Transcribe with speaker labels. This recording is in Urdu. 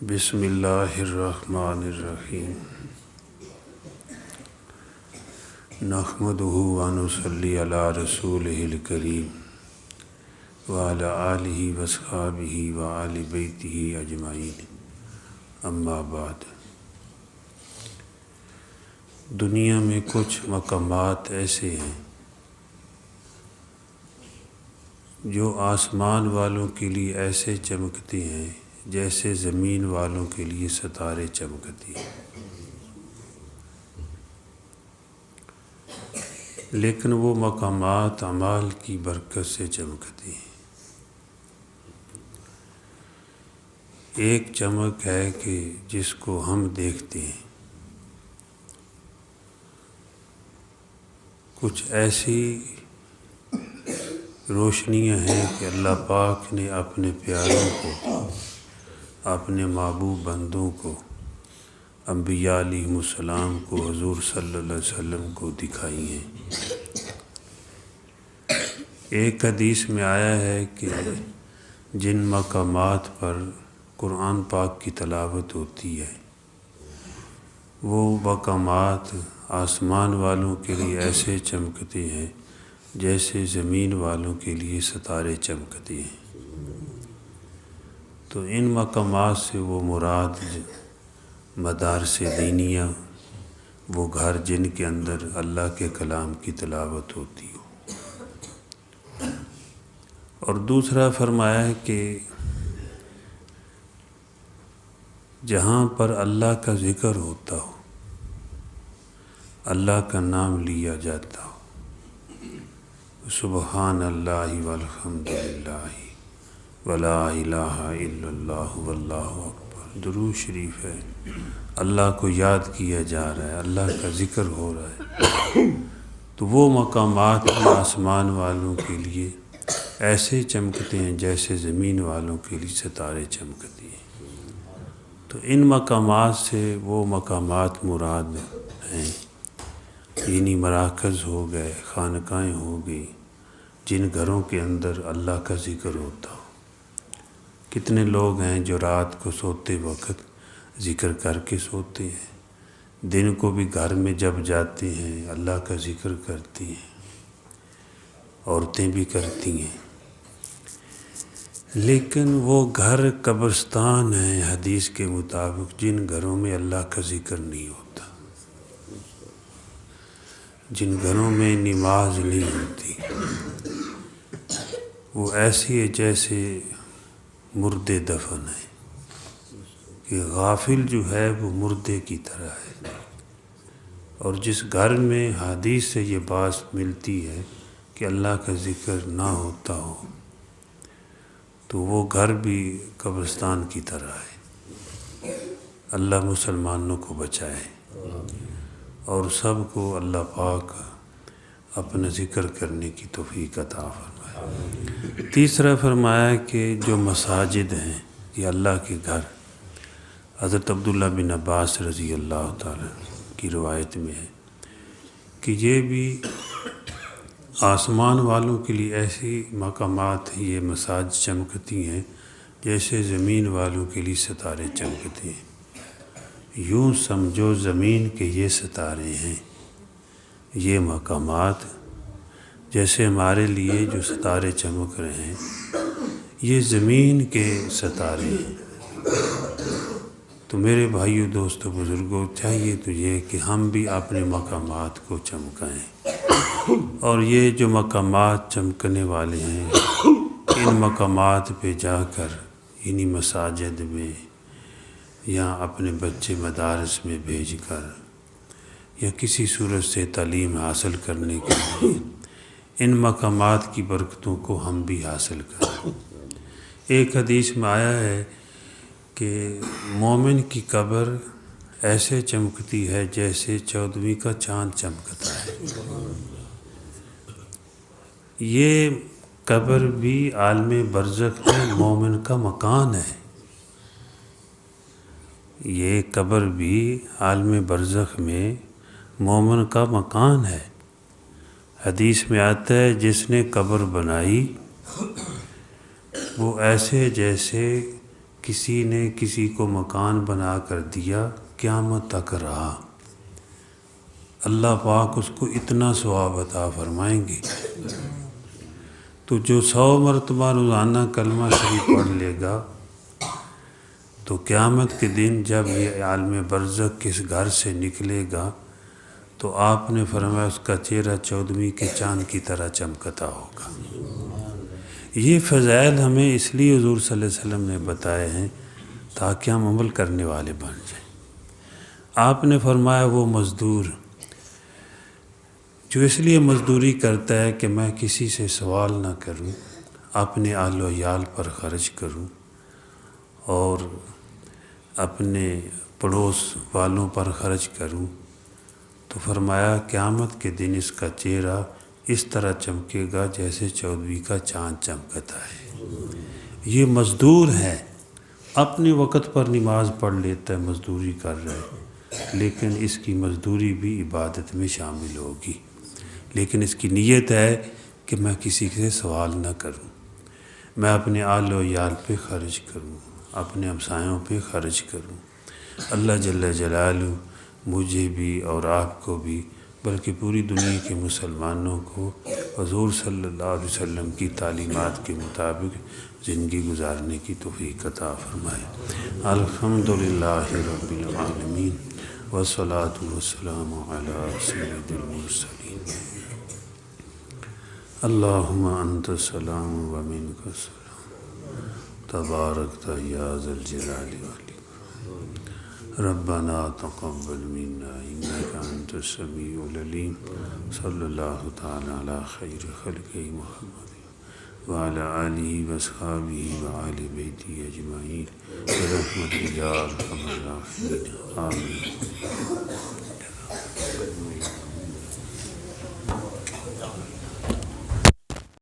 Speaker 1: بسم اللہ الرحمن الرحیم نحمدہ ونصلی علی رسولہ الکریم وعلی آلہ واصحابہ وآل بیتہ اجمعین، اما بعد۔ دنیا میں کچھ مقامات ایسے ہیں جو آسمان والوں کے لیے ایسے چمکتے ہیں جیسے زمین والوں کے لیے ستارے چمکتی ہیں، لیکن وہ مقامات اعمال کی برکت سے چمکتی ہیں۔ ایک چمک ہے کہ جس کو ہم دیکھتے ہیں، کچھ ایسی روشنیاں ہیں کہ اللہ پاک نے اپنے پیاروں کو، اپنے محبوب بندوں کو، انبیاء علیہم السلام کو، حضور صلی اللہ علیہ وسلم کو دکھائی ہیں۔ ایک حدیث میں آیا ہے کہ جن مقامات پر قرآن پاک کی تلاوت ہوتی ہے، وہ مقامات آسمان والوں کے لیے ایسے چمکتے ہیں جیسے زمین والوں کے لیے ستارے چمکتے ہیں۔ تو ان مقامات سے وہ مراد مدارس دینیہ، وہ گھر جن کے اندر اللہ کے کلام کی تلاوت ہوتی ہو۔ اور دوسرا فرمایا ہے کہ جہاں پر اللہ کا ذکر ہوتا ہو، اللہ کا نام لیا جاتا ہو، سبحان اللہ والحمد للہ ولا الہ الا اللہ واللہ اکبر، درود شریف ہے، اللہ کو یاد کیا جا رہا ہے، اللہ کا ذکر ہو رہا ہے، تو وہ مقامات آسمان والوں کے لیے ایسے چمکتے ہیں جیسے زمین والوں کے لیے ستارے چمکتی ہیں۔ تو ان مقامات سے وہ مقامات مراد ہیں، یعنی مراکز ہو گئے، خانقاہیں ہو گئی، جن گھروں کے اندر اللہ کا ذکر ہوتا ہو۔ کتنے لوگ ہیں جو رات کو سوتے وقت ذکر کر کے سوتے ہیں، دن کو بھی گھر میں جب جاتے ہیں اللہ کا ذکر کرتی ہیں، عورتیں بھی کرتی ہیں۔ لیکن وہ گھر قبرستان ہیں حدیث کے مطابق جن گھروں میں اللہ کا ذکر نہیں ہوتا، جن گھروں میں نماز نہیں ہوتی، وہ ایسی ہے جیسے مردے دفن ہے، کہ غافل جو ہے وہ مردے کی طرح ہے۔ اور جس گھر میں حدیث سے یہ بات ملتی ہے کہ اللہ کا ذکر نہ ہوتا ہو، تو وہ گھر بھی قبرستان کی طرح ہے۔ اللہ مسلمانوں کو بچائے اور سب کو اللہ پاک اپنا ذکر کرنے کی توفیق عطا فرمائے۔ تیسرا فرمایا کہ جو مساجد ہیں، یہ اللہ کے گھر، حضرت عبداللہ بن عباس رضی اللہ تعالیٰ کی روایت میں ہے کہ یہ بھی آسمان والوں کے لیے ایسی مقامات ہیں، یہ مساجد چمکتی ہیں جیسے زمین والوں کے لیے ستارے چمکتے ہیں۔ یوں سمجھو زمین کے یہ ستارے ہیں، یہ مقامات جیسے ہمارے لیے جو ستارے چمک رہے ہیں، یہ زمین کے ستارے ہیں۔ تو میرے بھائیو، دوستو، بزرگوں، چاہیے تو یہ کہ ہم بھی اپنے مقامات کو چمکائیں، اور یہ جو مقامات چمکنے والے ہیں، ان مقامات پہ جا کر، انہی مساجد میں یا اپنے بچے مدارس میں بھیج کر یا کسی صورت سے تعلیم حاصل کرنے کے لیے ان مقامات کی برکتوں کو ہم بھی حاصل کریں۔ ایک حدیث میں آیا ہے کہ مومن کی قبر ایسے چمکتی ہے جیسے 14ویں کا چاند چمکتا ہے۔ یہ قبر بھی عالم برزخ میں مومن کا مکان ہے، یہ قبر بھی عالم برزخ میں مومن کا مکان ہے۔ حدیث میں آتا ہے جس نے قبر بنائی وہ ایسے جیسے کسی نے کسی کو مکان بنا کر دیا قیامت تک رہا، اللہ پاک اس کو اتنا ثواب عطا فرمائیں گے۔ تو جو 100 مرتبہ روزانہ کلمہ شریف پڑھ لے گا تو قیامت کے دن جب یہ عالم برزخ کے گھر سے نکلے گا تو آپ نے فرمایا اس کا چہرہ 14ویں کے چاند کی طرح چمکتا ہوگا۔ یہ فضائل ہمیں اس لیے حضور صلی اللہ علیہ وسلم نے بتائے ہیں تاکہ ہم عمل کرنے والے بن جائیں۔ آپ نے فرمایا وہ مزدور جو اس لیے مزدوری کرتا ہے کہ میں کسی سے سوال نہ کروں، اپنے اہل و عیال پر خرچ کروں اور اپنے پڑوس والوں پر خرچ کروں، تو فرمایا قیامت کے دن اس کا چہرہ اس طرح چمکے گا جیسے 14ویں کا چاند چمکتا ہے۔ یہ مزدور ہے، اپنے وقت پر نماز پڑھ لیتا ہے، مزدوری کر رہا ہے، لیکن اس کی مزدوری بھی عبادت میں شامل ہوگی، لیکن اس کی نیت ہے کہ میں کسی سے سوال نہ کروں، میں اپنے آل و عیال پہ خرچ کروں، اپنے ہمسایوں پہ خرچ کروں۔ اللہ جل جلالہ مجھے بھی اور آپ کو بھی بلکہ پوری دنیا کے مسلمانوں کو حضور صلی اللہ علیہ وسلم کی تعلیمات کے مطابق زندگی گزارنے کی توفیق عطا فرمائے۔ الحمدللہ رب العالمین والصلاة والسلام علی سید المرسلین۔ اللہم انت السلام و منک السلام تبارکت یا ذا الجلال والاکرام۔ ربنا تقبل منا انک انت السمیع العلیم۔ صلی اللہ تعالی علی خیر خلقہ محمد وعلی آلہ واصحابہ وآل بیتہ اجمعین برحمتک یا ارحم الراحمین، آمین۔